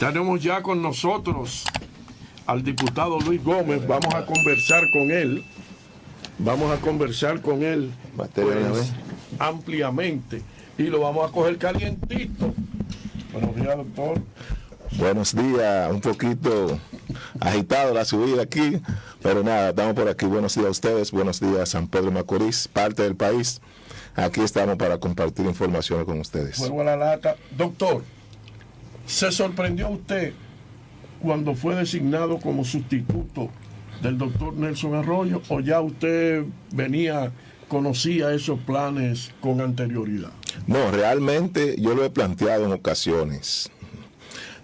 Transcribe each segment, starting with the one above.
Tenemos ya con nosotros al diputado Luis Gómez. Vamos a conversar con él. Pues, ampliamente. Y lo vamos a coger calientito. Buenos días, doctor. Buenos días, un poquito agitado la subida aquí, pero nada, estamos por aquí. Buenos días a ustedes, buenos días San Pedro de Macorís, parte del país. Aquí estamos para compartir información con ustedes. Vuelvo a la lata. Doctor, ¿se sorprendió usted cuando fue designado como sustituto del doctor Nelson Arroyo o ya usted conocía esos planes con anterioridad? No, realmente yo lo he planteado en ocasiones.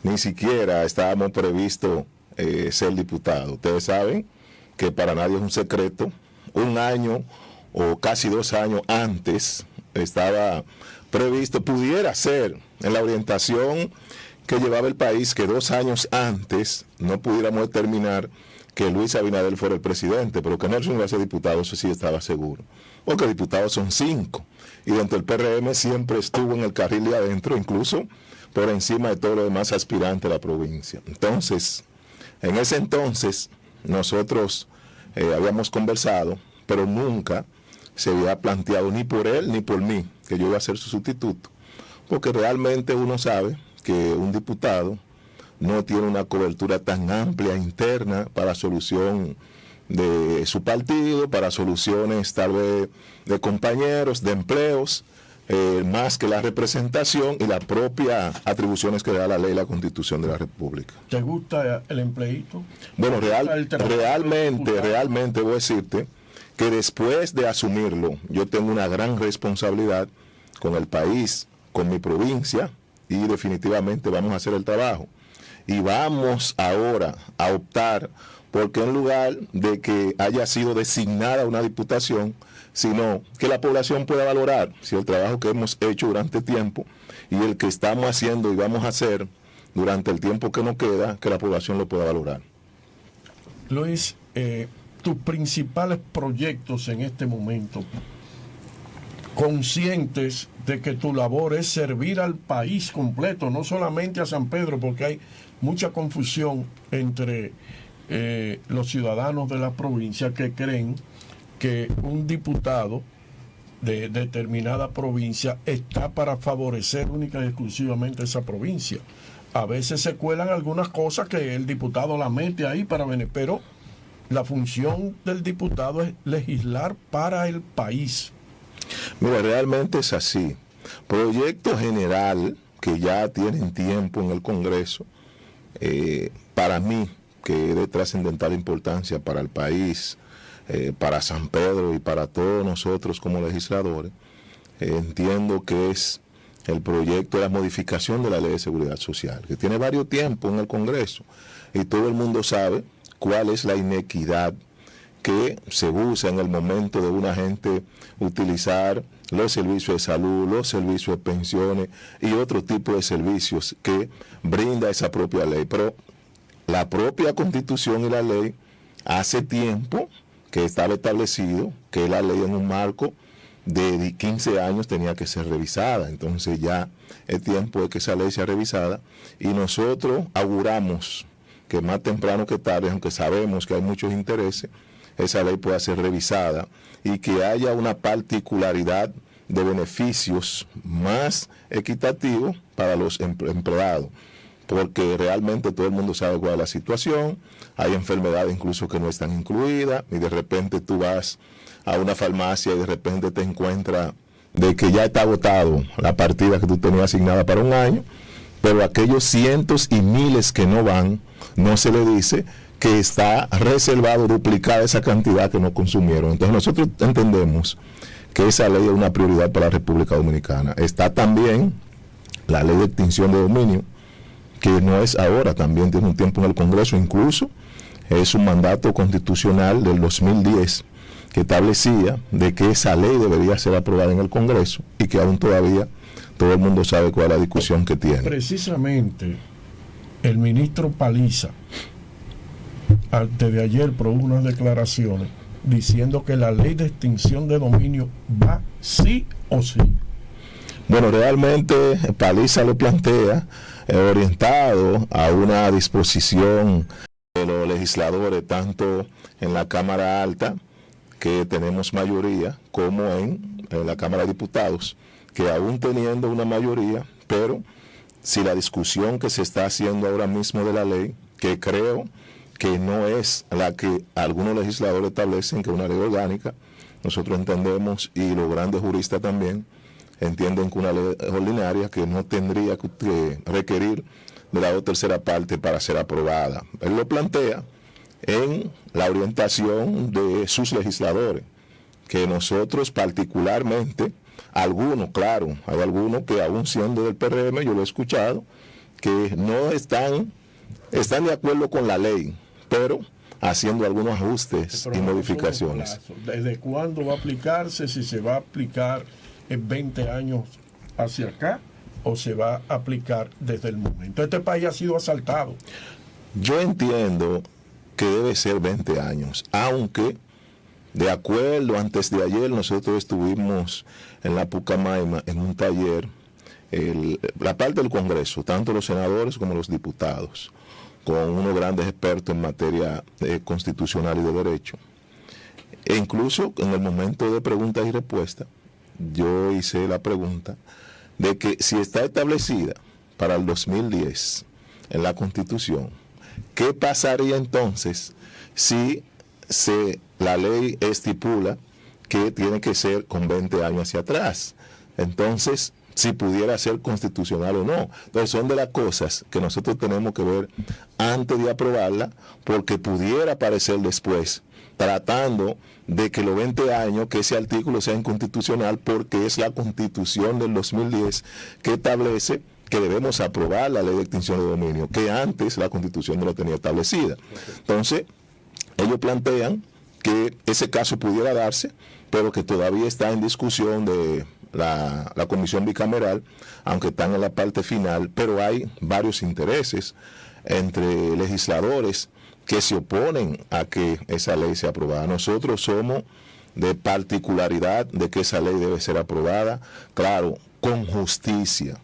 Ni siquiera estábamos previstos ser diputado. Ustedes saben que para nadie es un secreto. Un año o casi 2 años antes estaba previsto, pudiera ser en la orientación que llevaba el país, que 2 años antes no pudiéramos determinar que Luis Abinader fuera el presidente, pero que Nelson iba a ser diputado, eso sí estaba seguro. Porque diputados son 5, y dentro del PRM siempre estuvo en el carril de adentro, incluso por encima de todos los demás aspirantes de la provincia. Entonces, en ese entonces, nosotros habíamos conversado, pero nunca se había planteado ni por él ni por mí que yo iba a ser su sustituto, porque realmente uno sabe que un diputado no tiene una cobertura tan amplia interna para solución de su partido, para soluciones tal vez de compañeros, de empleos, más que la representación y las propias atribuciones que da la ley y la Constitución de la República. ¿Te gusta el empleíto? Bueno, realmente voy a decirte que después de asumirlo, yo tengo una gran responsabilidad con el país, con mi provincia, y definitivamente vamos a hacer el trabajo. Y vamos ahora a optar porque en lugar de que haya sido designada una diputación, sino que la población pueda valorar si el trabajo que hemos hecho durante tiempo y el que estamos haciendo y vamos a hacer durante el tiempo que nos queda, que la población lo pueda valorar. Luis, tus principales proyectos en este momento, conscientes de que tu labor es servir al país completo, no solamente a San Pedro, porque hay mucha confusión entre los ciudadanos de la provincia que creen que un diputado de determinada provincia está para favorecer única y exclusivamente esa provincia. A veces se cuelan algunas cosas que el diputado la mete ahí para venir, pero la función del diputado es legislar para el país. Mira, realmente es así. Proyecto general que ya tienen tiempo en el Congreso, para mí, que es de trascendental importancia para el país, para San Pedro y para todos nosotros como legisladores, entiendo que es el proyecto de la modificación de la Ley de Seguridad Social, que tiene varios tiempos en el Congreso, y todo el mundo sabe cuál es la inequidad que se usa en el momento de una gente utilizar los servicios de salud, los servicios de pensiones y otro tipo de servicios que brinda esa propia ley. Pero la propia Constitución y la ley hace tiempo que estaba establecido que la ley en un marco de 15 años tenía que ser revisada. Entonces ya es tiempo de que esa ley sea revisada y nosotros auguramos que más temprano que tarde, aunque sabemos que hay muchos intereses, esa ley pueda ser revisada y que haya una particularidad de beneficios más equitativos para los empleados, porque realmente todo el mundo sabe cuál es la situación. Hay enfermedades incluso que no están incluidas y de repente tú vas a una farmacia y de repente te encuentras de que ya está agotado la partida que tú tenías asignada para un año, pero aquellos cientos y miles que no van, no se le dice que está reservado, duplicada esa cantidad que no consumieron. Entonces nosotros entendemos que esa ley es una prioridad para la República Dominicana. Está también la ley de extinción de dominio, que no es ahora, también tiene un tiempo en el Congreso, incluso es un mandato constitucional del 2010 que establecía de que esa ley debería ser aprobada en el Congreso y que aún todavía todo el mundo sabe cuál es la discusión que tiene. Precisamente el ministro Paliza antes de ayer produjo unas declaraciones diciendo que la ley de extinción de dominio va sí o sí. Bueno, realmente Paliza lo plantea orientado a una disposición de los legisladores, tanto en la Cámara Alta, que tenemos mayoría, como en la Cámara de Diputados, que aún teniendo una mayoría, pero si la discusión que se está haciendo ahora mismo de la ley, que creo que no es la que algunos legisladores establecen, que es una ley orgánica, nosotros entendemos, y los grandes juristas también, entienden que una ley ordinaria que no tendría que requerir de la tercera parte para ser aprobada. Él lo plantea en la orientación de sus legisladores, que nosotros particularmente, algunos, claro, hay algunos que aún siendo del PRM, yo lo he escuchado, que no están de acuerdo con la ley, pero haciendo algunos ajustes y modificaciones. ¿Desde cuándo va a aplicarse? Si se va a aplicar en 20 años hacia acá o se va a aplicar desde el momento. Este país ha sido asaltado. Yo entiendo que debe ser 20 años, aunque de acuerdo, antes de ayer nosotros estuvimos en la Pucamaima en un taller, la parte del Congreso, tanto los senadores como los diputados, con unos grandes expertos en materia constitucional y de derecho. E incluso en el momento de preguntas y respuestas, yo hice la pregunta de que si está establecida para el 2010 en la Constitución, ¿qué pasaría entonces si la ley estipula que tiene que ser con 20 años hacia atrás? Entonces, si pudiera ser constitucional o no. Entonces, son de las cosas que nosotros tenemos que ver antes de aprobarla, porque pudiera aparecer después, tratando de que los 20 años, que ese artículo sea inconstitucional, porque es la Constitución del 2010 que establece que debemos aprobar la ley de extinción de dominio, que antes la Constitución no lo tenía establecida. Entonces, ellos plantean que ese caso pudiera darse, pero que todavía está en discusión de la comisión bicameral, aunque están en la parte final, pero hay varios intereses entre legisladores que se oponen a que esa ley sea aprobada. Nosotros somos de particularidad de que esa ley debe ser aprobada, claro, con justicia.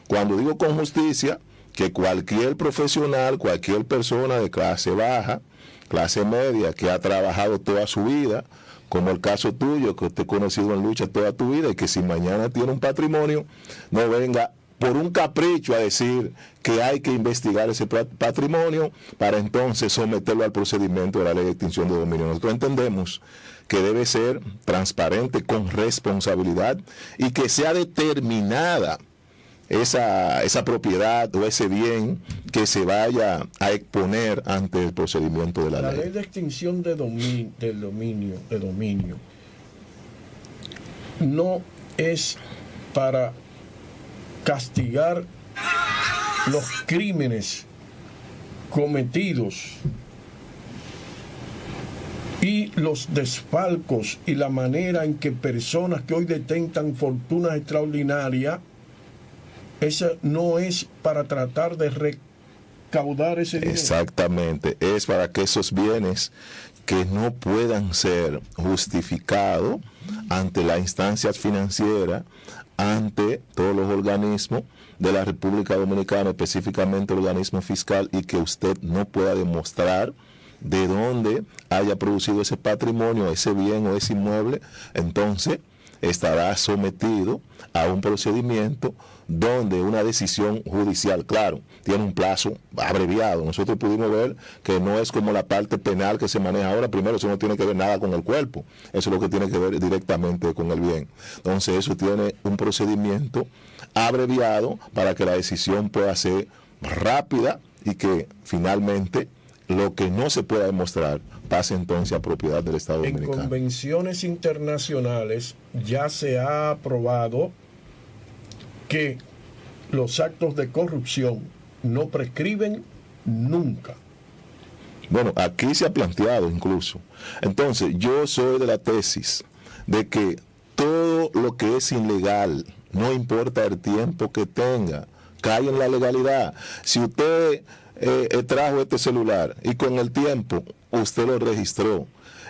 Cuando digo con justicia, que cualquier profesional, cualquier persona de clase baja, clase media, que ha trabajado toda su vida, como el caso tuyo, que usted ha conocido en lucha toda tu vida, y que si mañana tiene un patrimonio, no venga por un capricho a decir que hay que investigar ese patrimonio para entonces someterlo al procedimiento de la ley de extinción de dominio. Nosotros entendemos que debe ser transparente, con responsabilidad, y que sea determinada esa propiedad o ese bien que se vaya a exponer ante el procedimiento de la ley. La ley de extinción de dominio no es para castigar los crímenes cometidos y los desfalcos y la manera en que personas que hoy detentan fortunas extraordinarias, esa no es para tratar de recaudar ese dinero. Exactamente, es para que esos bienes que no puedan ser justificados ante las instancias financieras, ante todos los organismos de la República Dominicana, específicamente el organismo fiscal, y que usted no pueda demostrar de dónde haya producido ese patrimonio, ese bien o ese inmueble, entonces estará sometido a un procedimiento donde una decisión judicial, claro, tiene un plazo abreviado. Nosotros pudimos ver que no es como la parte penal que se maneja ahora. Primero, eso no tiene que ver nada con el cuerpo, eso es lo que tiene que ver directamente con el bien. Entonces, eso tiene un procedimiento abreviado para que la decisión pueda ser rápida y que finalmente lo que no se pueda demostrar pase entonces a propiedad del Estado Dominicano. En convenciones internacionales ya se ha aprobado que los actos de corrupción no prescriben nunca. Bueno, aquí se ha planteado incluso. Entonces, yo soy de la tesis de que todo lo que es ilegal, no importa el tiempo que tenga, cae en la legalidad. Si usted trajo este celular y con el tiempo usted lo registró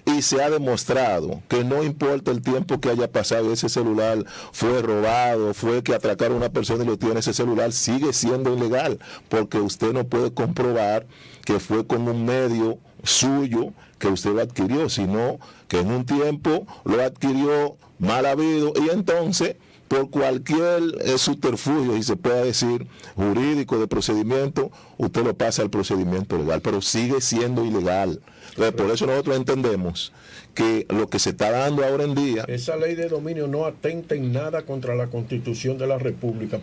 y se ha demostrado que no importa el tiempo que haya pasado, ese celular fue robado, fue que atracaron a una persona y lo tiene, ese celular sigue siendo ilegal, porque usted no puede comprobar que fue con un medio suyo que usted lo adquirió, sino que en un tiempo lo adquirió mal habido, y entonces por cualquier subterfugio, y se puede decir jurídico, de procedimiento, usted lo pasa al procedimiento legal, pero sigue siendo ilegal. Entonces, por eso nosotros entendemos que lo que se está dando ahora en día... Esa ley de dominio no atenta en nada contra la Constitución de la República.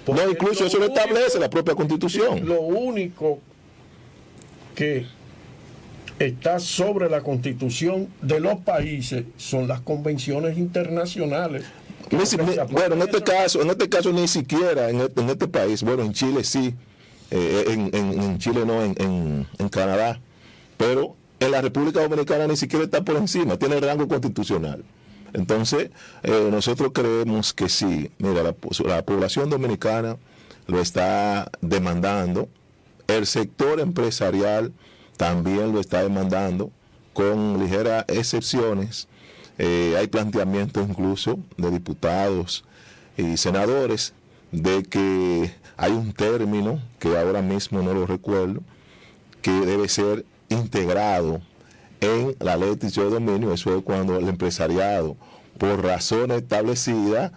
No, incluso eso lo establece la propia Constitución. Lo único que está sobre la Constitución de los países son las convenciones internacionales. Bueno, en este caso ni siquiera en este país, bueno, en Chile sí, en Chile no, en Canadá, pero en la República Dominicana ni siquiera está por encima, tiene rango constitucional. Entonces, nosotros creemos que sí, mira, la población dominicana lo está demandando, el sector empresarial también lo está demandando, con ligeras excepciones. Hay planteamientos incluso de diputados y senadores de que hay un término que ahora mismo no lo recuerdo, que debe ser integrado en la ley de título de dominio. Eso es cuando el empresariado, por razones establecidas,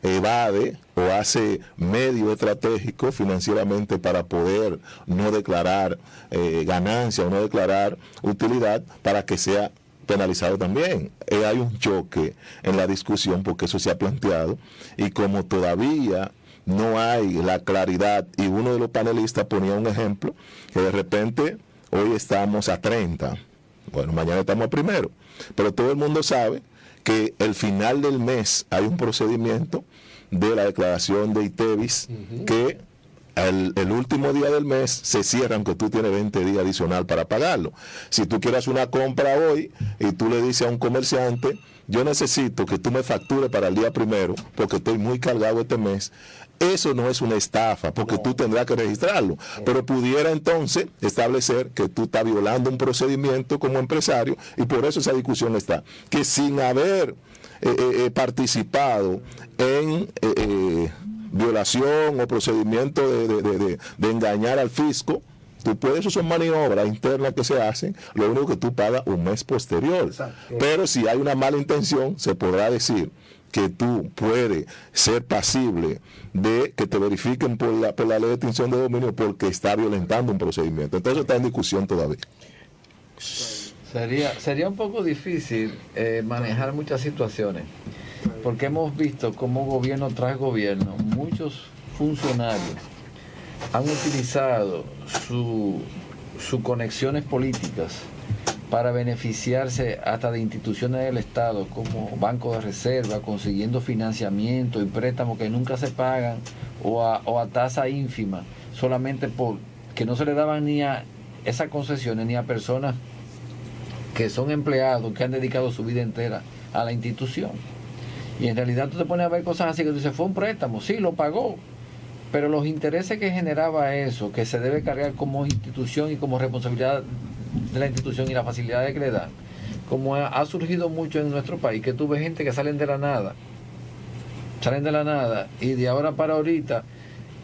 evade o hace medio estratégico financieramente para poder no declarar ganancia o no declarar utilidad, para que sea penalizado también. Hay un choque en la discusión porque eso se ha planteado, y como todavía no hay la claridad, y uno de los panelistas ponía un ejemplo, que de repente hoy estamos a 30, bueno, mañana estamos a 1, pero todo el mundo sabe que el final del mes hay un procedimiento de la declaración de ITEVIS, que el último día del mes se cierra, aunque tú tienes 20 días adicional para pagarlo. Si tú quieres una compra hoy y tú le dices a un comerciante, yo necesito que tú me factures para el día 1 porque estoy muy cargado este mes, eso no es una estafa, porque tú tendrás que registrarlo, pero pudiera entonces establecer que tú estás violando un procedimiento como empresario, y por eso esa discusión está, que sin haber participado en violación o procedimiento de engañar al fisco, tú puedes, eso son maniobras internas que se hacen, lo único que tú pagas un mes posterior. Exacto. Pero si hay una mala intención, se podrá decir que tú puedes ser pasible de que te verifiquen por la ley de extinción de dominio, porque está violentando un procedimiento. Entonces está en discusión todavía. Sería un poco difícil manejar muchas situaciones, porque hemos visto cómo gobierno tras gobierno, muchos funcionarios han utilizado sus conexiones políticas para beneficiarse hasta de instituciones del Estado como Banco de Reserva, consiguiendo financiamiento y préstamos que nunca se pagan o a tasa ínfima, solamente porque no se le daban ni a esas concesiones ni a personas que son empleados, que han dedicado su vida entera a la institución. Y en realidad tú te pones a ver cosas así que tú dices, fue un préstamo, sí, lo pagó, pero los intereses que generaba eso, que se debe cargar como institución y como responsabilidad de la institución, y las facilidades que le dan, como ha surgido mucho en nuestro país, que tú ves gente que salen de la nada, y de ahora para ahorita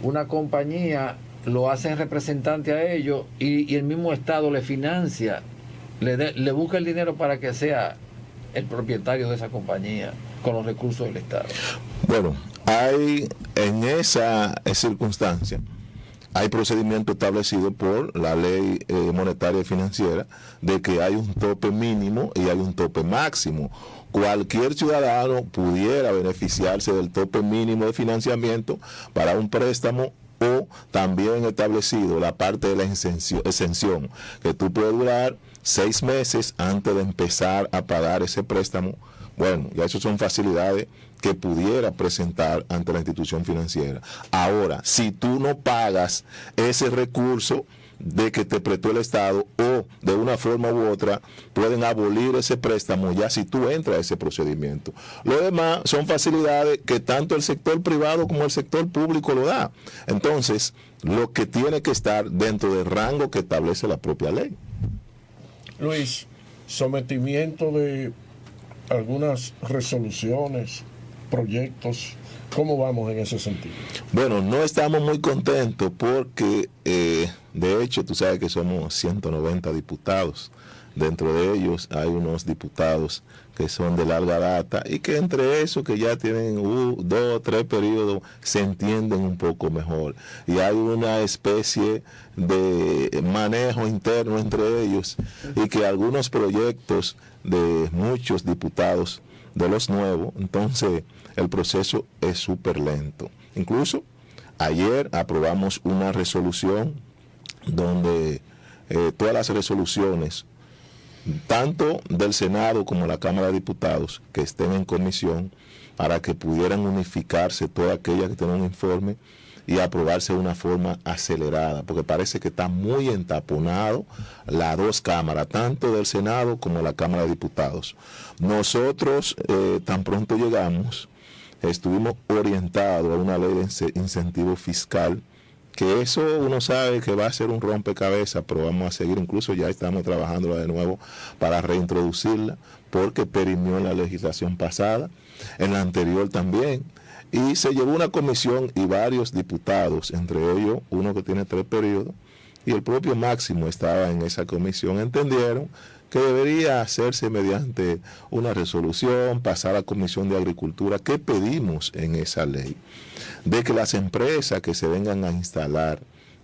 una compañía lo hacen representante a ellos, y el mismo Estado le financia, le busca el dinero para que sea el propietario de esa compañía con los recursos del Estado. Bueno, hay en esa circunstancia, hay procedimiento establecido por la ley monetaria y financiera, de que hay un tope mínimo y hay un tope máximo. Cualquier ciudadano pudiera beneficiarse del tope mínimo de financiamiento para un préstamo, o también establecido la parte de la exención, que tú puedes durar 6 meses antes de empezar a pagar ese préstamo. Bueno, ya eso son facilidades que pudiera presentar ante la institución financiera. Ahora, si tú no pagas ese recurso de que te prestó el Estado, o de una forma u otra pueden abolir ese préstamo ya si tú entras a ese procedimiento. Lo demás son facilidades que tanto el sector privado como el sector público lo da. Entonces, lo que tiene que estar dentro del rango que establece la propia ley. Luis, sometimiento de algunas resoluciones, proyectos. ¿Cómo vamos en ese sentido? Bueno, no estamos muy contentos porque, de hecho, tú sabes que somos 190 diputados. Dentro de ellos hay unos diputados que son de larga data y que entre esos que ya tienen 2 o 3 periodos se entienden un poco mejor. Y hay una especie de manejo interno entre ellos y que algunos proyectos de muchos diputados de los nuevos, entonces el proceso es súper lento. Incluso ayer aprobamos una resolución donde todas las resoluciones, tanto del Senado como la Cámara de Diputados, que estén en comisión, para que pudieran unificarse todas aquellas que tienen un informe y aprobarse de una forma acelerada, porque parece que está muy entaponado las 2 cámaras, tanto del Senado como la Cámara de Diputados. Nosotros, tan pronto llegamos, estuvimos orientados a una ley de incentivo fiscal, que eso uno sabe que va a ser un rompecabezas, pero vamos a seguir, incluso ya estamos trabajando de nuevo para reintroducirla, porque perimió en la legislación pasada, en la anterior también, y se llevó una comisión y varios diputados, entre ellos uno que tiene 3 periodos, y el propio Máximo estaba en esa comisión, entendieron que debería hacerse mediante una resolución, pasar a la Comisión de Agricultura, que pedimos en esa ley, de que las empresas que se vengan a instalar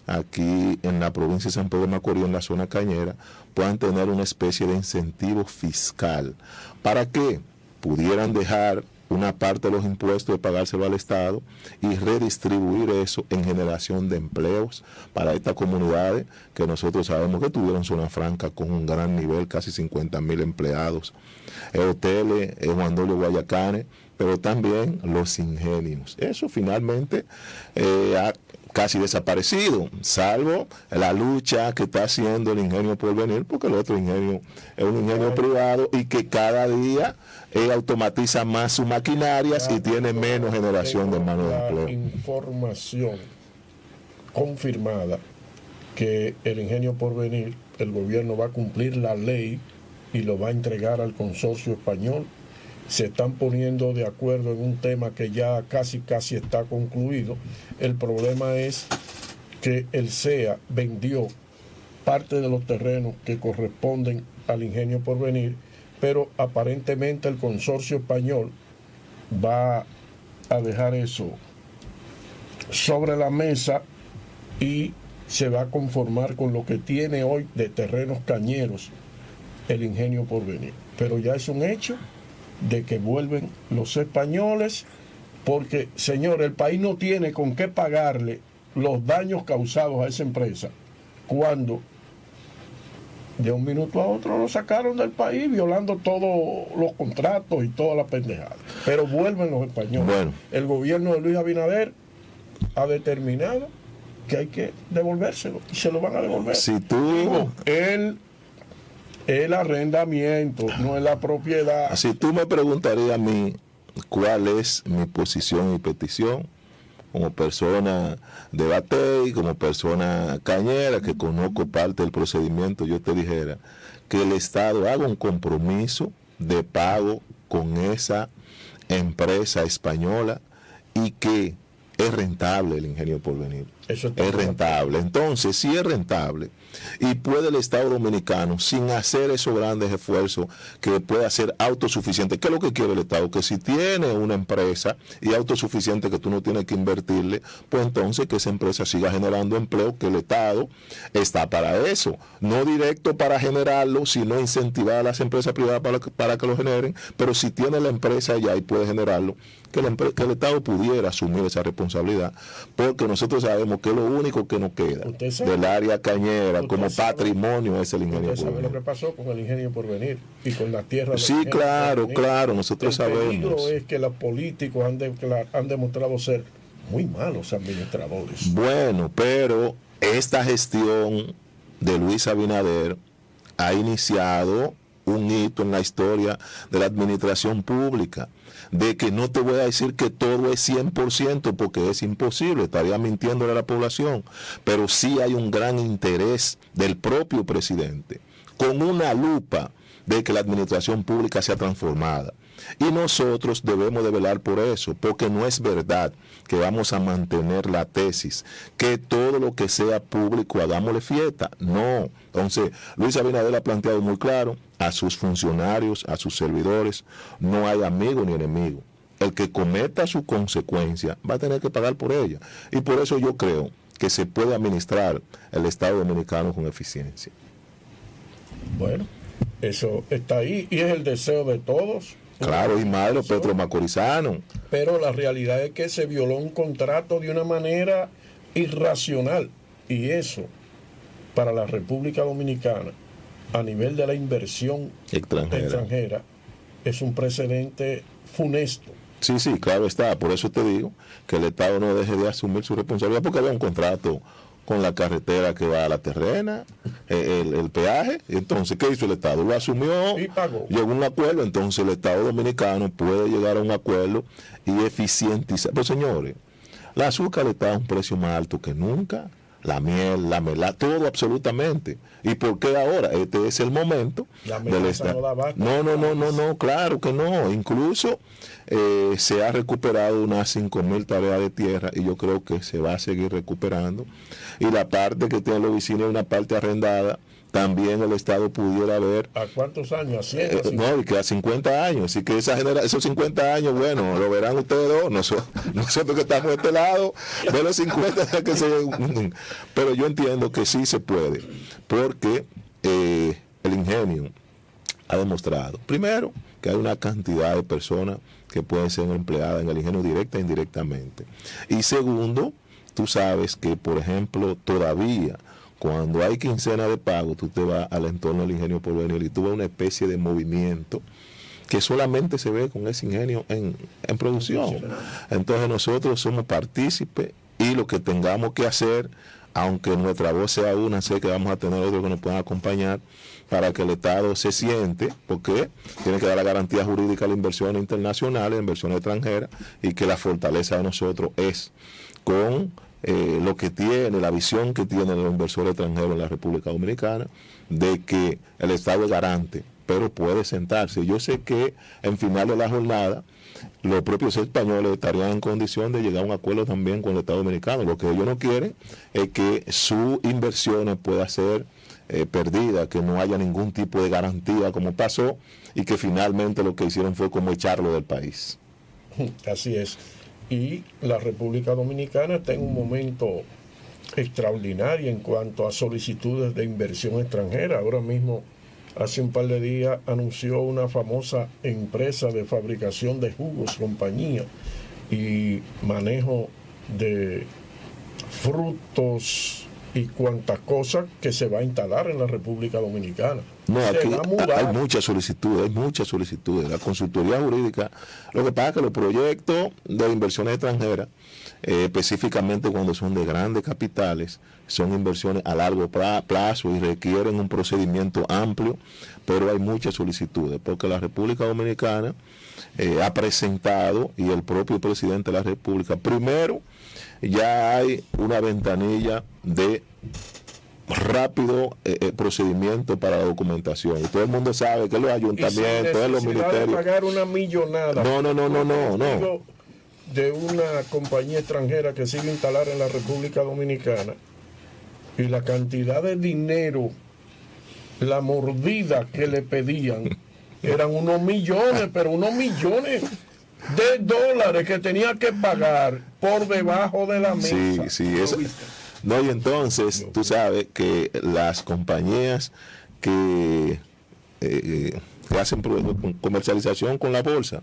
aquí en la provincia de San Pedro de Macorís, en la zona cañera, puedan tener una especie de incentivo fiscal, para que pudieran dejar una parte de los impuestos de pagárselo al Estado y redistribuir eso en generación de empleos para estas comunidades que nosotros sabemos que tuvieron zona franca con un gran nivel, casi 50,000 empleados, hoteles, Juan Dolio Guayacanes, pero también los ingenios. Eso finalmente ha casi desaparecido, salvo la lucha que está haciendo el Ingenio Porvenir, porque el otro ingenio es un ingenio privado y que cada día automatiza más sus maquinarias y tiene menos generación de mano de empleo. Información confirmada que el Ingenio Porvenir, el gobierno va a cumplir la ley y lo va a entregar al consorcio español. Se están poniendo de acuerdo en un tema que ya casi está concluido. El problema es que el CEA vendió parte de los terrenos que corresponden al Ingenio Porvenir, pero aparentemente el consorcio español va a dejar eso sobre la mesa y se va a conformar con lo que tiene hoy de terrenos cañeros el Ingenio Porvenir. Pero ya es un hecho de que vuelven los españoles, porque, señor, el país no tiene con qué pagarle los daños causados a esa empresa cuando de un minuto a otro lo sacaron del país violando todos los contratos y toda la pendejada. Pero vuelven los españoles. Bueno. El gobierno de Luis Abinader ha determinado que hay que devolvérselo y se lo van a devolver. Si tú... El arrendamiento, no es la propiedad. Si tú me preguntarías a mí cuál es mi posición y petición, como persona de Batey, como persona cañera, que conozco parte del procedimiento, yo te dijera que el Estado haga un compromiso de pago con esa empresa española y que es rentable el Ingenio Porvenir. Es rentable. Entonces, si es rentable y puede el Estado Dominicano, sin hacer esos grandes esfuerzos, que pueda ser autosuficiente. ¿Qué es lo que quiere el Estado? Que si tiene una empresa y autosuficiente que tú no tienes que invertirle, pues entonces que esa empresa siga generando empleo, que el Estado está para eso. No directo para generarlo, sino incentivar a las empresas privadas para que lo generen, pero si tiene la empresa ya y puede generarlo, que el Estado pudiera asumir esa responsabilidad, porque nosotros sabemos que lo único que nos queda del área cañera como patrimonio es el Ingenio Porvenir. ¿Usted sabe lo que pasó con el Ingenio Porvenir y con las tierras? Sí, claro, nosotros sabemos. El peligro es que los políticos han demostrado ser muy malos administradores. Bueno, pero esta gestión de Luis Abinader ha iniciado un hito en la historia de la administración pública, de que no te voy a decir que todo es 100% porque es imposible, estaría mintiéndole a la población, pero sí hay un gran interés del propio presidente, con una lupa de que la administración pública sea transformada. Y nosotros debemos de velar por eso, porque no es verdad que vamos a mantener la tesis que todo lo que sea público hagámosle fiesta. No. Entonces, Luis Abinader ha planteado muy claro a sus funcionarios, a sus servidores, no hay amigo ni enemigo. El que cometa su consecuencia va a tener que pagar por ella. Y por eso yo creo que se puede administrar el Estado dominicano con eficiencia. Bueno, eso está ahí y es el deseo de todos. Claro, y más de los petromacorizanos. Pero la realidad es que se violó un contrato de una manera irracional. Y eso, para la República Dominicana, a nivel de la inversión extranjera es un precedente funesto. Sí, claro está. Por eso te digo que el Estado no deje de asumir su responsabilidad, porque había un contrato con la carretera que va a La Terrena, el peaje. Entonces, ¿qué hizo el Estado? Lo asumió y pagó. Llegó a un acuerdo. Entonces, el Estado dominicano puede llegar a un acuerdo y eficientizar. Pues, señores, la azúcar está a un precio más alto que nunca. La miel, la melada, todo absolutamente. ¿Y por qué ahora? Este es el momento del Estado. No, claro que no. Incluso se ha recuperado unas 5,000 tareas de tierra y yo creo que se va a seguir recuperando. Y la parte que tienen los vecinos es una parte arrendada. También el Estado pudiera ver... ¿A cuántos años? ¿A 100? No, y que a 50 años. Así que esos 50 años, bueno, lo verán ustedes dos. Nosotros que estamos de este lado, de los 50 que se... Pero yo entiendo que sí se puede, porque el ingenio ha demostrado, primero, que hay una cantidad de personas que pueden ser empleadas en el ingenio directa e indirectamente. Y segundo, tú sabes que, por ejemplo, todavía... Cuando hay quincena de pago, tú te vas al entorno del ingenio Porvenir y tú ves una especie de movimiento que solamente se ve con ese ingenio en producción. Entonces nosotros somos partícipes y lo que tengamos que hacer, aunque nuestra voz sea una, sé que vamos a tener otros que nos puedan acompañar para que el Estado se siente, porque tiene que dar la garantía jurídica a la inversión internacional, a la inversión extranjera, y que la fortaleza de nosotros es con... lo que tiene, la visión que tienen los inversores extranjeros en la República Dominicana, de que el Estado es garante, pero puede sentarse. Yo sé que en final de la jornada los propios españoles estarían en condición de llegar a un acuerdo también con el Estado dominicano. Lo que ellos no quieren es que su inversión pueda ser perdida, que no haya ningún tipo de garantía como pasó, y que finalmente lo que hicieron fue como echarlo del país. Así es. Y la República Dominicana está en un momento extraordinario en cuanto a solicitudes de inversión extranjera. Ahora mismo, hace un par de días, anunció una famosa empresa de fabricación de jugos, compañía, y manejo de frutos y cuantas cosas que se va a instalar en la República Dominicana. No, aquí hay muchas solicitudes. La consultoría jurídica, lo que pasa es que los proyectos de inversiones extranjeras, específicamente cuando son de grandes capitales, son inversiones a largo plazo y requieren un procedimiento amplio, pero hay muchas solicitudes, porque la República Dominicana ha presentado, y el propio presidente de la República, primero, ya hay una ventanilla de rápido procedimiento para la documentación, y todo el mundo sabe que los ayuntamientos, los ministerios, de pagar una millonada. No. De una compañía extranjera que sigue instalada en la República Dominicana, y la cantidad de dinero, la mordida que le pedían, eran unos millones, pero unos millones de dólares que tenía que pagar por debajo de la mesa. Sí, eso. No, y entonces tú sabes que las compañías que hacen comercialización con la bolsa,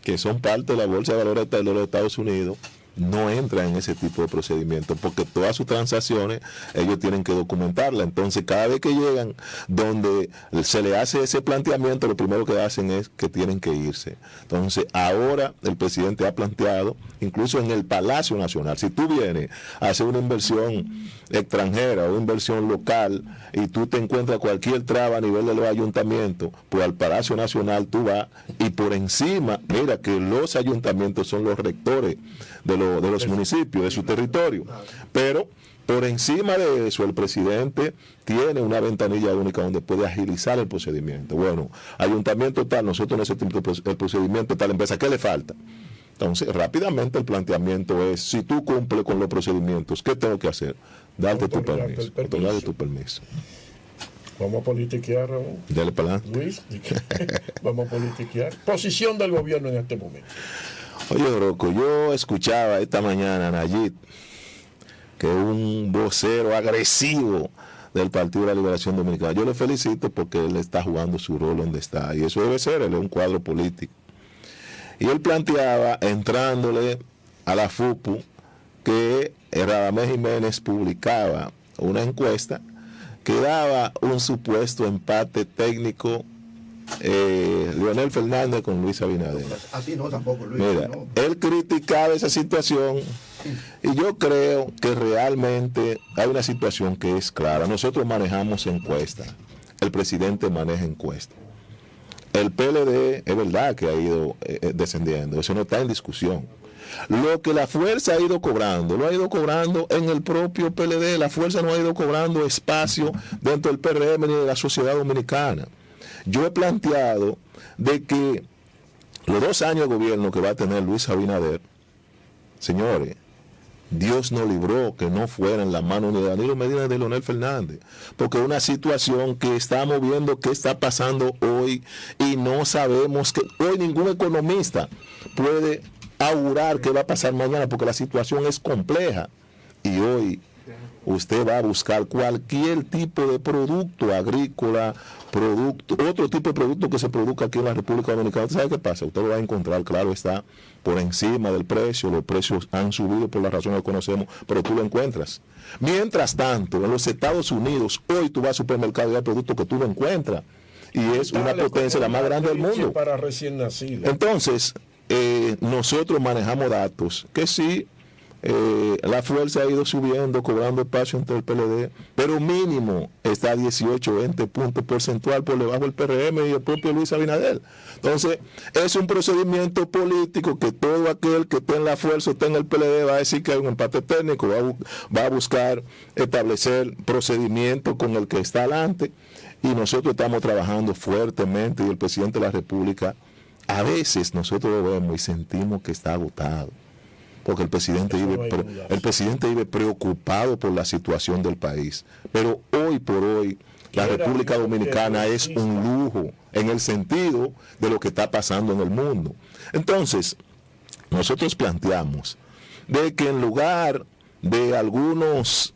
que son parte de la bolsa de valores de los Estados Unidos, no entran en ese tipo de procedimientos, porque todas sus transacciones ellos tienen que documentarla. Entonces, cada vez que llegan donde se le hace ese planteamiento, lo primero que hacen es que tienen que irse. Entonces, ahora el presidente ha planteado, incluso en el Palacio Nacional, si tú vienes a hacer una inversión extranjera o una inversión local y tú te encuentras cualquier traba a nivel de los ayuntamientos, pues al Palacio Nacional tú vas, y por encima, mira que los ayuntamientos son los rectores de los de los municipios, de su territorio. Pero por encima de eso, el presidente tiene una ventanilla única donde puede agilizar el procedimiento. Bueno, ayuntamiento tal, nosotros necesitamos el procedimiento tal empresa, ¿qué le falta? Entonces, rápidamente el planteamiento es, si tú cumples con los procedimientos, ¿qué tengo que hacer? Darte tu permiso. Otorgarte tu permiso. Vamos a politiquear, Raúl. Dale para adelante. Luis, vamos a politiquear. Posición del gobierno en este momento. Oye, Rocco, yo escuchaba esta mañana a Nayib, que es un vocero agresivo del Partido de la Liberación Dominicana. Yo le felicito porque él está jugando su rol donde está, y eso debe ser, él es un cuadro político. Y él planteaba, entrándole a la FUPU, que Radamés Jiménez publicaba una encuesta que daba un supuesto empate técnico Leonel Fernández con Luis Abinader. Así no, tampoco, Luis. Mira, no. Él criticaba esa situación y yo creo que realmente hay una situación que es clara. Nosotros manejamos encuestas, el presidente maneja encuestas. El PLD es verdad que ha ido descendiendo, eso no está en discusión. Lo que la fuerza ha ido cobrando, lo ha ido cobrando en el propio PLD. La fuerza no ha ido cobrando espacio dentro del PRM ni de la sociedad dominicana. Yo he planteado de que los 2 años de gobierno que va a tener Luis Abinader, señores, Dios nos libró que no fuera en la mano ni de Danilo Medina ni de Leonel Fernández, porque es una situación que estamos viendo que está pasando hoy y no sabemos que hoy ningún economista puede augurar qué va a pasar mañana porque la situación es compleja. Y hoy usted va a buscar cualquier tipo de producto agrícola, otro tipo de producto que se produzca aquí en la República Dominicana. ¿Usted sabe qué pasa? Usted lo va a encontrar, claro está, por encima del precio. Los precios han subido por las razones que conocemos, pero tú lo encuentras. Mientras tanto, en los Estados Unidos, hoy tú vas al supermercado y hay productos que tú no encuentras. Y es una potencia la más grande del mundo. Para recién nacido. Entonces, nosotros manejamos datos que sí, la fuerza ha ido subiendo, cobrando espacio entre el PLD, pero mínimo está 18-20 puntos porcentual por debajo del PRM y el propio Luis Abinader. Entonces, es un procedimiento político que todo aquel que esté en la fuerza, esté en el PLD, va a decir que hay un empate técnico, va a buscar establecer procedimientos con el que está adelante, y nosotros estamos trabajando fuertemente, y el presidente de la República, a veces nosotros lo vemos y sentimos que está agotado, porque el presidente vive preocupado por la situación del país. Pero hoy por hoy la República Dominicana es un lujo en el sentido de lo que está pasando en el mundo. Entonces, nosotros planteamos de que en lugar de algunos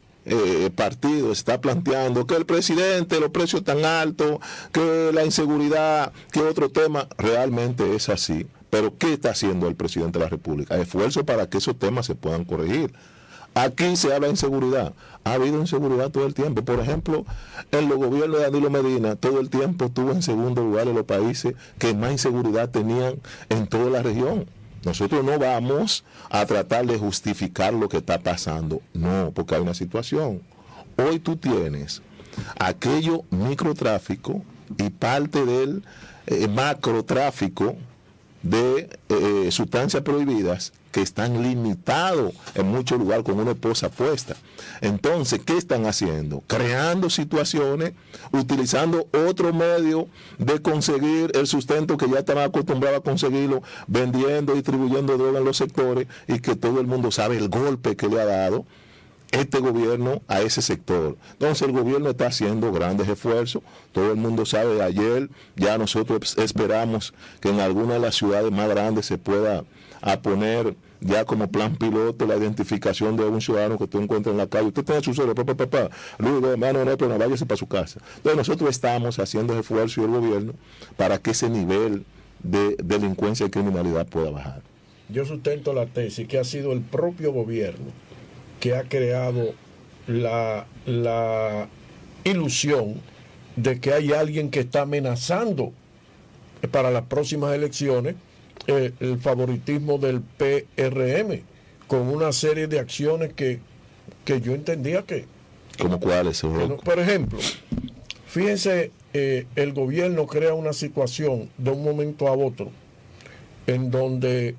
partidos está planteando que el presidente, los precios tan altos, que la inseguridad, que otro tema, realmente es así. Pero ¿qué está haciendo el presidente de la República? Esfuerzo para que esos temas se puedan corregir. Aquí se habla de inseguridad. Ha habido inseguridad todo el tiempo. Por ejemplo, en los gobiernos de Danilo Medina, todo el tiempo estuvo en segundo lugar en los países que más inseguridad tenían en toda la región. Nosotros no vamos a tratar de justificar lo que está pasando. No, porque hay una situación. Hoy tú tienes aquello microtráfico y parte del macrotráfico de sustancias prohibidas que están limitados en muchos lugares con una esposa puesta. Entonces, ¿qué están haciendo? Creando situaciones, utilizando otro medio de conseguir el sustento que ya estaban acostumbrados a conseguirlo, vendiendo, distribuyendo droga en los sectores, y que todo el mundo sabe el golpe que le ha dado este gobierno a ese sector. Entonces el gobierno está haciendo grandes esfuerzos, todo el mundo sabe. Ayer ya nosotros esperamos que en alguna de las ciudades más grandes se pueda poner ya como plan piloto la identificación de un ciudadano que tú encuentres en la calle. Usted tiene su cero, papá, Luis, hermano, no, pero váyase para su casa. Entonces nosotros estamos haciendo esfuerzo y el gobierno para que ese nivel de delincuencia y criminalidad pueda bajar. Yo sustento la tesis que ha sido el propio gobierno que ha creado la ilusión de que hay alguien que está amenazando para las próximas elecciones el favoritismo del PRM, con una serie de acciones que yo entendía que... ¿Cómo cuáles? No, por ejemplo, fíjense, el gobierno crea una situación de un momento a otro en donde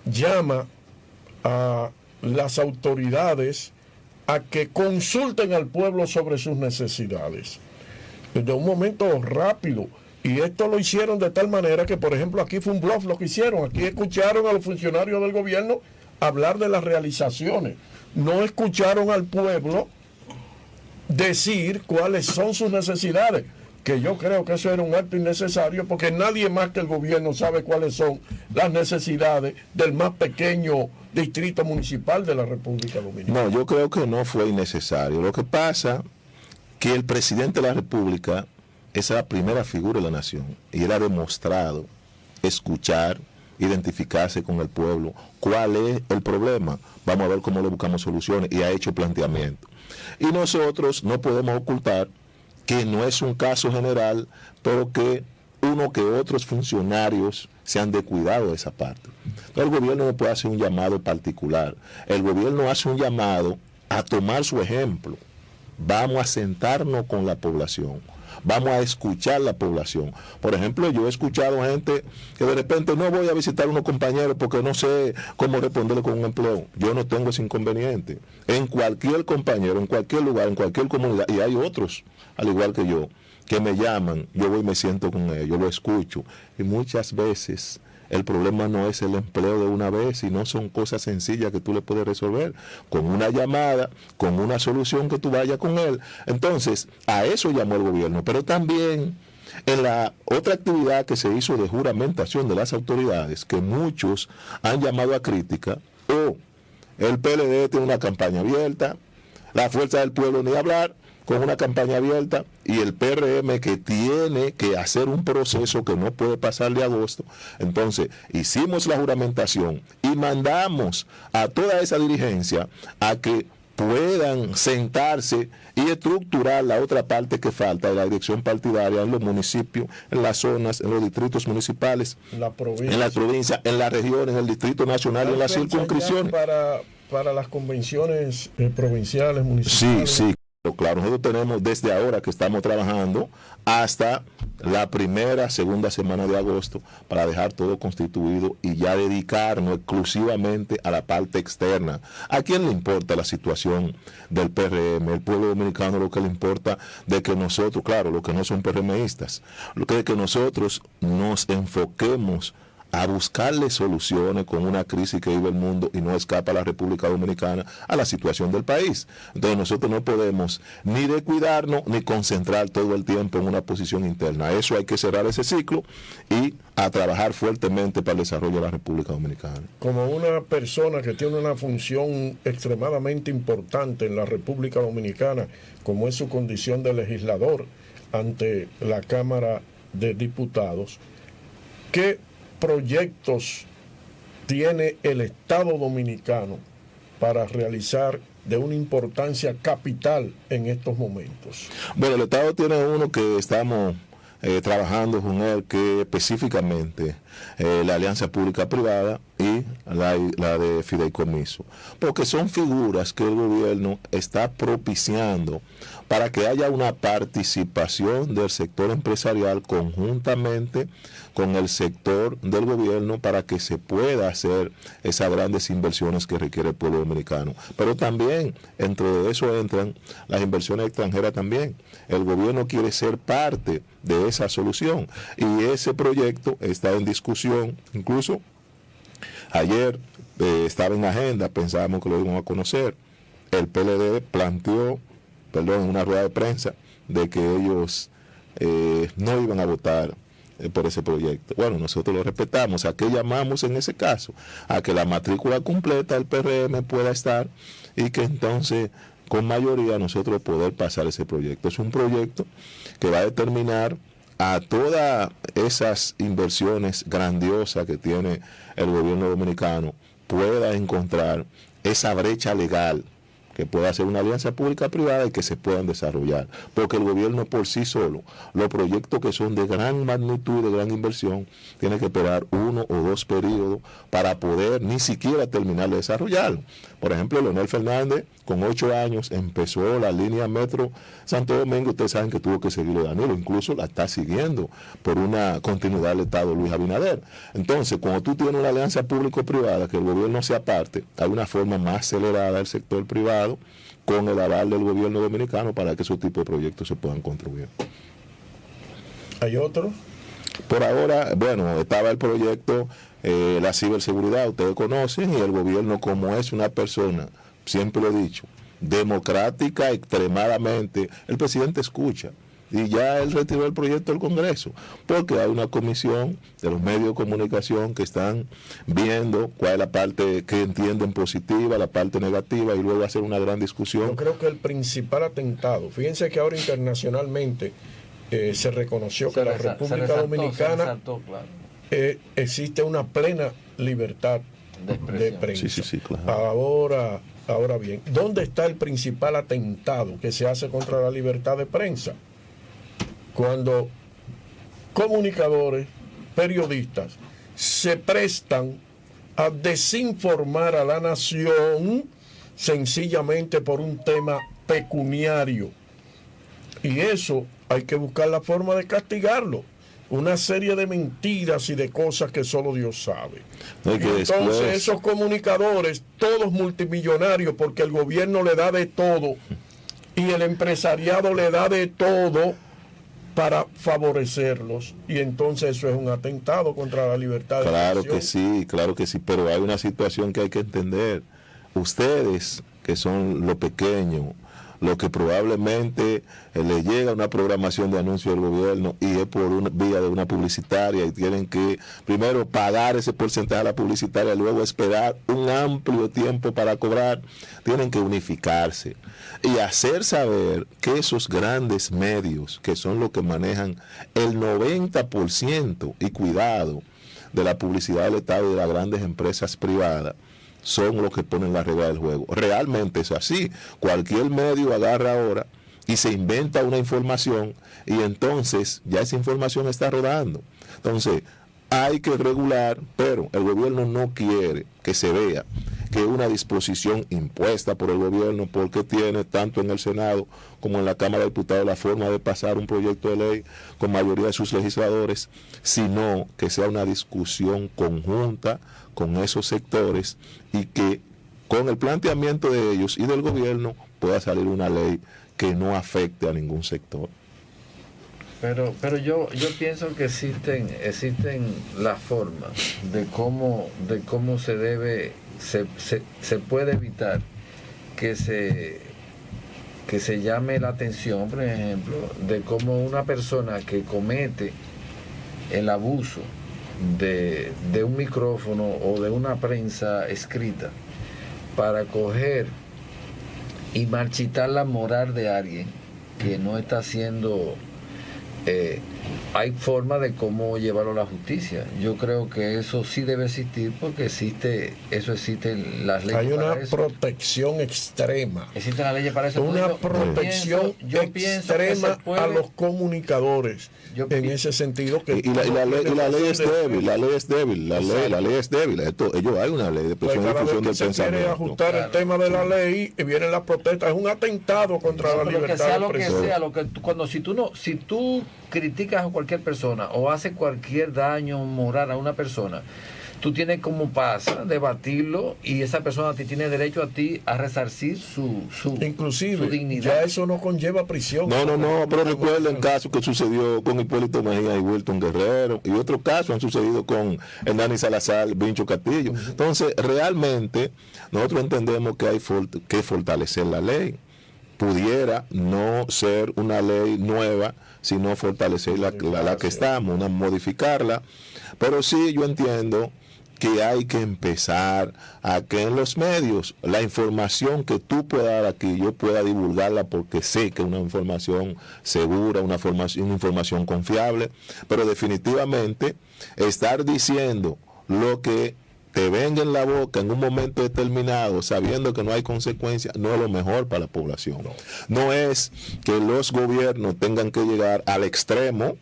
llama a las autoridades a que consulten al pueblo sobre sus necesidades. De un momento rápido. Y esto lo hicieron de tal manera que, por ejemplo, aquí fue un bluff lo que hicieron. Aquí escucharon a los funcionarios del gobierno hablar de las realizaciones. No escucharon al pueblo decir cuáles son sus necesidades. Que yo creo que eso era un acto innecesario, porque nadie más que el gobierno sabe cuáles son las necesidades del más pequeño distrito municipal de la República Dominicana. No, yo creo que no fue innecesario. Lo que pasa que el presidente de la República es la primera figura de la nación y él ha demostrado escuchar, identificarse con el pueblo, cuál es el problema, vamos a ver cómo le buscamos soluciones, y ha hecho planteamiento. Y nosotros no podemos ocultar que no es un caso general, pero que uno que otros funcionarios se han descuidado de esa parte. Entonces, el gobierno no puede hacer un llamado particular, el gobierno hace un llamado a tomar su ejemplo. Vamos a sentarnos con la población, vamos a escuchar la población. Por ejemplo, yo he escuchado gente que de repente no voy a visitar a unos compañeros porque no sé cómo responderle con un empleo. Yo no tengo ese inconveniente. En cualquier compañero, en cualquier lugar, en cualquier comunidad, y hay otros, al igual que yo, que me llaman, yo voy y me siento con ellos, lo escucho. Y muchas veces el problema no es el empleo de una vez, sino son cosas sencillas que tú le puedes resolver con una llamada, con una solución que tú vayas con él. Entonces, a eso llamó el gobierno. Pero también en la otra actividad que se hizo de juramentación de las autoridades, que muchos han llamado a crítica, el PLD tiene una campaña abierta, la Fuerza del Pueblo ni hablar, con una campaña abierta, y el PRM que tiene que hacer un proceso que no puede pasar de agosto. Entonces, hicimos la juramentación y mandamos a toda esa dirigencia a que puedan sentarse y estructurar la otra parte que falta de la dirección partidaria en los municipios, en las zonas, en los distritos municipales, en la provincia, en la región, en el Distrito Nacional y en las circunscripciones. Para las convenciones provinciales, municipales. Sí. Claro, nosotros tenemos desde ahora que estamos trabajando hasta la segunda semana de agosto para dejar todo constituido y ya dedicarnos exclusivamente a la parte externa. ¿A quién le importa la situación del PRM? El pueblo dominicano lo que le importa de que nosotros, claro, los que no son PRMistas, lo que de que nosotros nos enfoquemos a buscarle soluciones con una crisis que vive el mundo y no escapa la República Dominicana a la situación del país. Entonces nosotros no podemos ni descuidarnos ni concentrar todo el tiempo en una posición interna. Eso hay que cerrar ese ciclo y a trabajar fuertemente para el desarrollo de la República Dominicana. Como una persona que tiene una función extremadamente importante en la República Dominicana, como es su condición de legislador ante la Cámara de Diputados, ¿qué proyectos tiene el Estado dominicano para realizar de una importancia capital en estos momentos? Bueno, el Estado tiene uno que estamos trabajando con él, que específicamente la alianza pública-privada y la de fideicomiso, porque son figuras que el gobierno está propiciando para que haya una participación del sector empresarial conjuntamente con el sector del gobierno para que se pueda hacer esas grandes inversiones que requiere el pueblo dominicano. Pero también dentro de eso entran las inversiones extranjeras también. El gobierno quiere ser parte de esa solución y ese proyecto está en discusión. Incluso ayer estaba en agenda, pensábamos que lo íbamos a conocer. El PLD planteó, en una rueda de prensa, de que ellos no iban a votar por ese proyecto. Bueno, nosotros lo respetamos. ¿A qué llamamos en ese caso? A que la matrícula completa del PRM pueda estar y que entonces con mayoría nosotros poder pasar ese proyecto. Es un proyecto que va a determinar a todas esas inversiones grandiosas que tiene el gobierno dominicano, pueda encontrar esa brecha legal que pueda ser una alianza pública-privada y que se puedan desarrollar. Porque el gobierno por sí solo, los proyectos que son de gran magnitud, de gran inversión, tiene que esperar 1 o 2 periodos para poder ni siquiera terminar de desarrollarlo. Por ejemplo, Leonel Fernández, con 8 años, empezó la línea Metro Santo Domingo. Ustedes saben que tuvo que seguirlo Danilo, incluso la está siguiendo por una continuidad del Estado Luis Abinader. Entonces, cuando tú tienes una alianza público-privada, que el gobierno sea parte, hay una forma más acelerada del sector privado con el aval del gobierno dominicano para que esos tipos de proyectos se puedan construir. ¿Hay otro? Por ahora, bueno, estaba el proyecto, la ciberseguridad, ustedes conocen, y el gobierno, como es una persona, siempre lo he dicho, democrática extremadamente, el presidente escucha. Y ya él retiró el proyecto del Congreso, porque hay una comisión de los medios de comunicación que están viendo cuál es la parte que entienden positiva, la parte negativa, y luego hacer una gran discusión. Yo creo que el principal atentado, fíjense que ahora internacionalmente se reconoció que la República Dominicana existe una plena libertad de prensa. Sí, claro. Ahora bien, ¿dónde está el principal atentado que se hace contra la libertad de prensa? Cuando comunicadores, periodistas, se prestan a desinformar a la nación sencillamente por un tema pecuniario. Y eso hay que buscar la forma de castigarlo. Una serie de mentiras y de cosas que solo Dios sabe. Entonces esos comunicadores, todos multimillonarios, porque el gobierno le da de todo y el empresariado le da de todo para favorecerlos, y entonces eso es un atentado contra la libertad de expresión. Claro que sí, pero hay una situación que hay que entender. Ustedes, que son lo pequeño, lo que probablemente le llega una programación de anuncio del gobierno y es por una vía de una publicitaria, y tienen que primero pagar ese porcentaje a la publicitaria, luego esperar un amplio tiempo para cobrar, tienen que unificarse y hacer saber que esos grandes medios, que son los que manejan el 90%, y cuidado, de la publicidad del Estado y de las grandes empresas privadas, son los que ponen la regla del juego. Realmente es así. Cualquier medio agarra ahora y se inventa una información, y entonces ya esa información está rodando. Entonces hay que regular, pero el gobierno no quiere que se vea que una disposición impuesta por el gobierno, porque tiene tanto en el Senado como en la Cámara de Diputados la forma de pasar un proyecto de ley con mayoría de sus legisladores, sino que sea una discusión conjunta con esos sectores, y que con el planteamiento de ellos y del gobierno pueda salir una ley que no afecte a ningún sector. Pero yo pienso que existen las formas de cómo se puede evitar que se llame la atención, por ejemplo, de cómo una persona que comete el abuso de un micrófono o de una prensa escrita para coger y marchitar la moral de alguien que no está haciendo, hay forma de cómo llevarlo a la justicia. Yo creo que eso sí debe existir, porque existe en las leyes. Hay una para eso. Protección extrema. Existen las leyes para eso. Una protección extrema a los comunicadores. En ese sentido que y la ley es débil, la ley es débil. Ellos hay una ley de presión y difusión del pensamiento. Se quiere ajustar el tema de la ley y vienen las protestas. Es un atentado contra la libertad de expresión. Si tú criticas a cualquier persona o haces cualquier daño moral a una persona, tú tienes como pasa debatirlo, y esa persona te tiene derecho a ti a resarcir su dignidad. Ya eso no conlleva prisión. No, pero recuerden el caso que sucedió con Hipólito Mejía y Wilton Guerrero, y otros casos han sucedido con Hernani Salazar, Vincho Castillo. Entonces, realmente, nosotros entendemos que hay que fortalecer la ley. Pudiera no ser una ley nueva, sino fortalecer la que estamos, modificarla. Pero sí, yo entiendo que hay que empezar a que en los medios la información que tú puedas dar aquí, yo pueda divulgarla, porque sé que es una información segura, una información confiable, pero definitivamente estar diciendo lo que te venga en la boca en un momento determinado, sabiendo que no hay consecuencias, no es lo mejor para la población. No es que los gobiernos tengan que llegar al extremo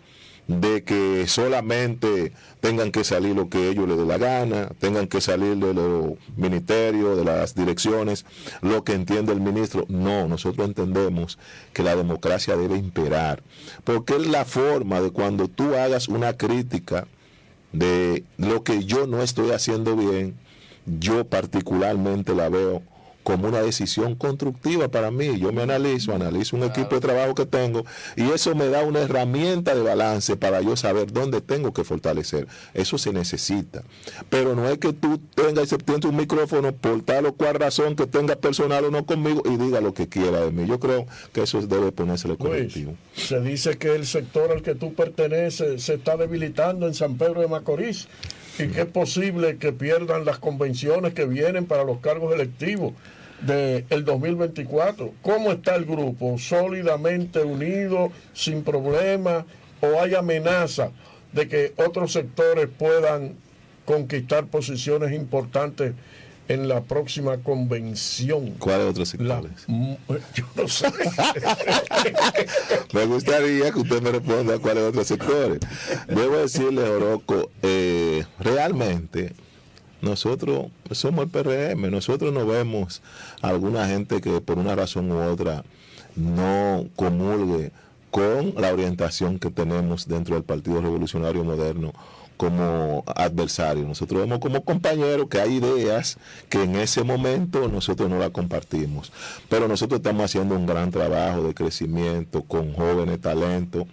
de que solamente tengan que salir lo que ellos les dé la gana, tengan que salir de los ministerios, de las direcciones, lo que entiende el ministro. No, nosotros entendemos que la democracia debe imperar, porque es la forma de cuando tú hagas una crítica de lo que yo no estoy haciendo bien, yo particularmente la veo como una decisión constructiva para mí. Yo me analizo un equipo de trabajo que tengo y eso me da una herramienta de balance para yo saber dónde tengo que fortalecer. Eso se necesita. Pero no es que tú tengas un micrófono por tal o cual razón que tengas personal o no conmigo y diga lo que quiera de mí. Yo creo que eso debe ponérsele correctivo. Se dice que el sector al que tú perteneces se está debilitando en San Pedro de Macorís y que es posible que pierdan las convenciones que vienen para los cargos electivos del 2024. ¿Cómo está el grupo? ¿Sólidamente unido, sin problemas, o hay amenaza de que otros sectores puedan conquistar posiciones importantes en la próxima convención? ¿Cuáles otros sectores? Yo no sé. Me gustaría que usted me responda cuáles otros sectores. Debo decirle, Oroco, realmente nosotros somos el PRM, nosotros no vemos a alguna gente que por una razón u otra no comulgue con la orientación que tenemos dentro del Partido Revolucionario Moderno como adversario. Nosotros vemos como compañeros que hay ideas que en ese momento nosotros no las compartimos, pero nosotros estamos haciendo un gran trabajo de crecimiento con jóvenes talentos.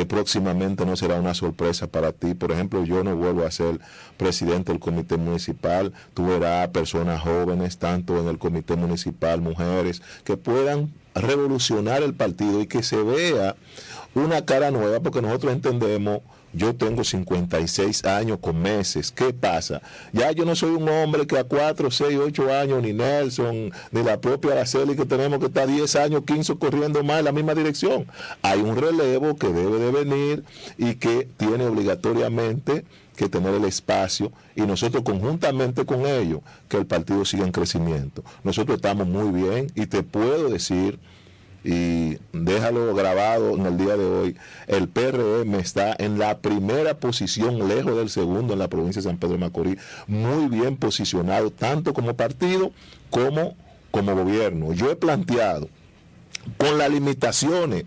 Próximamente no será una sorpresa para ti. Por ejemplo, yo no vuelvo a ser presidente del comité municipal. Tú verás personas jóvenes, tanto en el comité municipal, mujeres, que puedan revolucionar el partido y que se vea una cara nueva, porque nosotros entendemos. Yo tengo 56 años con meses. ¿Qué pasa? Ya yo no soy un hombre que a 4, 6, 8 años, ni Nelson, ni la propia Araceli, que tenemos que estar 10 años, 15 corriendo más en la misma dirección. Hay un relevo que debe de venir y que tiene obligatoriamente que tener el espacio, y nosotros conjuntamente con ellos, que el partido siga en crecimiento. Nosotros estamos muy bien y te puedo decir, y déjalo grabado en el día de hoy, el PRM está en la primera posición, lejos del segundo, en la provincia de San Pedro de Macorís, muy bien posicionado, tanto como partido como gobierno. Yo he planteado, con las limitaciones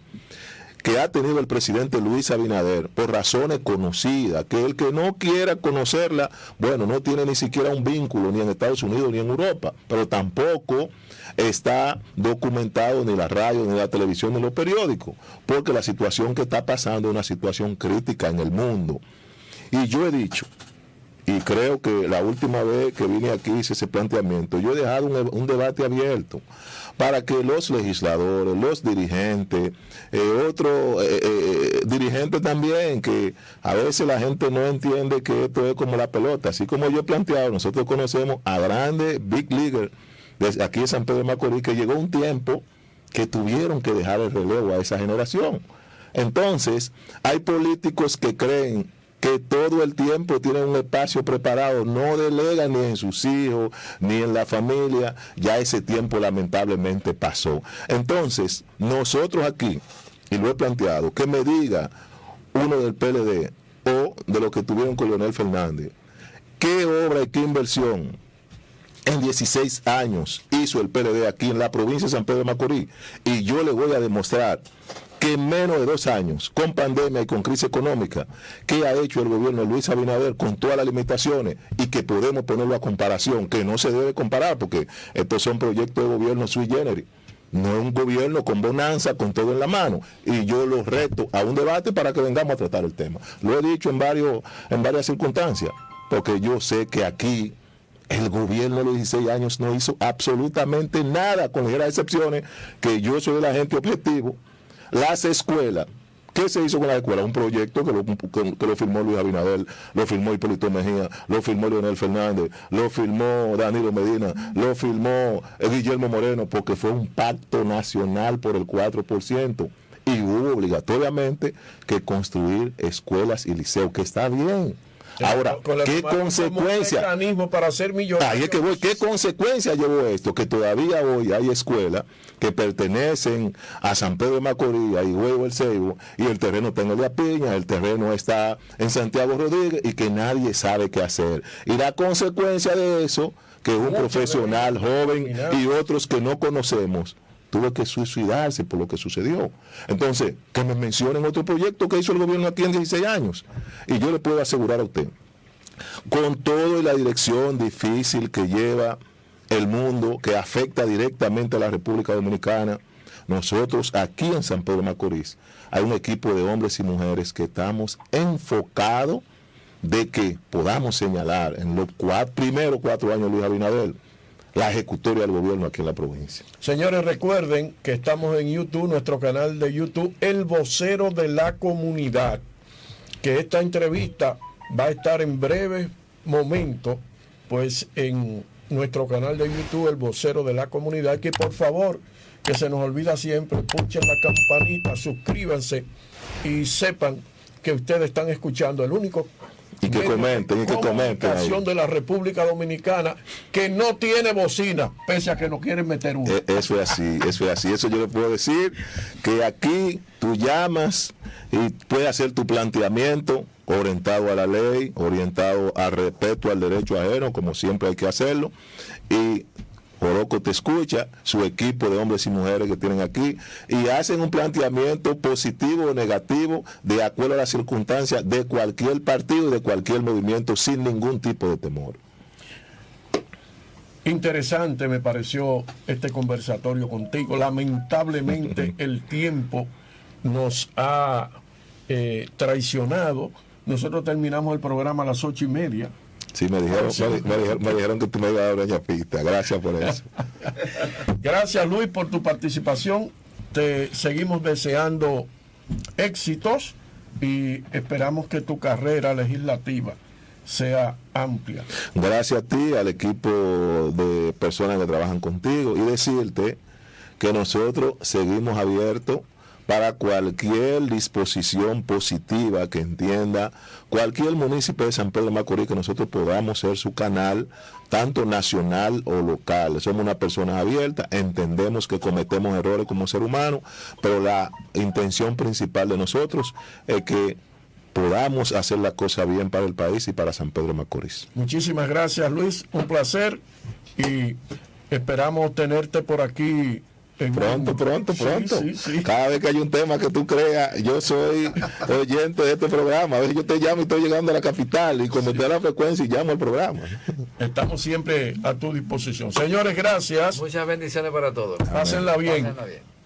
que ha tenido el presidente Luis Abinader, por razones conocidas, que el que no quiera conocerla, bueno, no tiene ni siquiera un vínculo ni en Estados Unidos ni en Europa, pero tampoco está documentado ni la radio, ni la televisión, ni los periódicos, porque la situación que está pasando es una situación crítica en el mundo. Y yo he dicho, y creo que la última vez que vine aquí hice ese planteamiento, yo he dejado un debate abierto para que los legisladores, los dirigentes, otros dirigentes también, que a veces la gente no entiende que esto es como la pelota. Así como yo he planteado, nosotros conocemos a grandes big leaguers desde aquí de San Pedro de Macorís, que llegó un tiempo que tuvieron que dejar el relevo a esa generación. Entonces, hay políticos que creen que todo el tiempo tienen un espacio preparado, no delegan ni en sus hijos, ni en la familia. Ya ese tiempo lamentablemente pasó. Entonces, nosotros aquí, y lo he planteado, que me diga uno del PLD o de lo que tuvieron con Leonel Fernández, qué obra y qué inversión en 16 años hizo el PLD aquí en la provincia de San Pedro de Macorís, y yo le voy a demostrar que en menos de 2 años, con pandemia y con crisis económica, ¿qué ha hecho el gobierno de Luis Abinader con todas las limitaciones? Y que podemos ponerlo a comparación, que no se debe comparar, porque estos son proyectos de gobierno sui generis. No es un gobierno con bonanza, con todo en la mano. Y yo los reto a un debate para que vengamos a tratar el tema. Lo he dicho en varias circunstancias, porque yo sé que aquí el gobierno de los 16 años no hizo absolutamente nada, con ligeras excepciones, que yo soy el agente objetivo. Las escuelas, ¿qué se hizo con las escuelas? Un proyecto que lo firmó Luis Abinader, lo firmó Hipólito Mejía, lo firmó Leonel Fernández, lo firmó Danilo Medina, lo firmó Guillermo Moreno, porque fue un pacto nacional por el 4%. Y hubo obligatoriamente que construir escuelas y liceos, que está bien. Ahora, ¿qué consecuencia? Mecanismo para ser millonario. Ahí es que voy. ¿Qué consecuencia llevó esto? Que todavía hoy hay escuelas que pertenecen a San Pedro de Macorís, a Higüey el Ceibo, y el terreno está en Elia Piña, el terreno está en Santiago Rodríguez, y que nadie sabe qué hacer. Y la consecuencia de eso, que un profesional joven y otros que no conocemos tuvo que suicidarse por lo que sucedió. Entonces, que me mencionen otro proyecto que hizo el gobierno aquí en 16 años. Y yo le puedo asegurar a usted, con toda la dirección difícil que lleva el mundo, que afecta directamente a la República Dominicana, nosotros aquí en San Pedro de Macorís hay un equipo de hombres y mujeres que estamos enfocados de que podamos señalar en los primeros 4 años de Luis Abinader la ejecutoria del gobierno aquí en la provincia. Señores, recuerden que estamos en YouTube, nuestro canal de YouTube, El Vocero de la Comunidad, que esta entrevista va a estar en breve momento, pues en nuestro canal de YouTube, El Vocero de la Comunidad, que por favor, que se nos olvida siempre, punchen la campanita, suscríbanse y sepan que ustedes están escuchando el único y que comenten, comunicación de la República Dominicana que no tiene bocina, pese a que no quieren meter una. Eso es así, eso yo le puedo decir, que aquí tú llamas y puedes hacer tu planteamiento orientado a la ley, orientado al respeto al derecho ajeno, como siempre hay que hacerlo, y Oroco te escucha, su equipo de hombres y mujeres que tienen aquí, y hacen un planteamiento positivo o negativo de acuerdo a las circunstancias de cualquier partido y de cualquier movimiento sin ningún tipo de temor. Interesante me pareció este conversatorio contigo. Lamentablemente el tiempo nos ha traicionado. Nosotros terminamos el programa a las 8:30. Sí, me dijeron que tú me ibas a dar una pista. Gracias por eso. Gracias, Luis, por tu participación. Te seguimos deseando éxitos y esperamos que tu carrera legislativa sea amplia. Gracias a ti, al equipo de personas que trabajan contigo, y decirte que nosotros seguimos abiertos para cualquier disposición positiva que entienda cualquier municipio de San Pedro de Macorís, que nosotros podamos ser su canal, tanto nacional o local. Somos una persona abierta, entendemos que cometemos errores como ser humano, pero la intención principal de nosotros es que podamos hacer la cosa bien para el país y para San Pedro de Macorís. Muchísimas gracias, Luis, un placer, y esperamos tenerte por aquí. Pronto. Sí. Cada vez que hay un tema que tú creas, yo soy oyente de este programa. A veces yo te llamo y estoy llegando a la capital, y cuando te da la frecuencia llamo al programa. Estamos siempre a tu disposición. Señores, gracias. Muchas bendiciones para todos. Pásenla bien. Pásenla bien.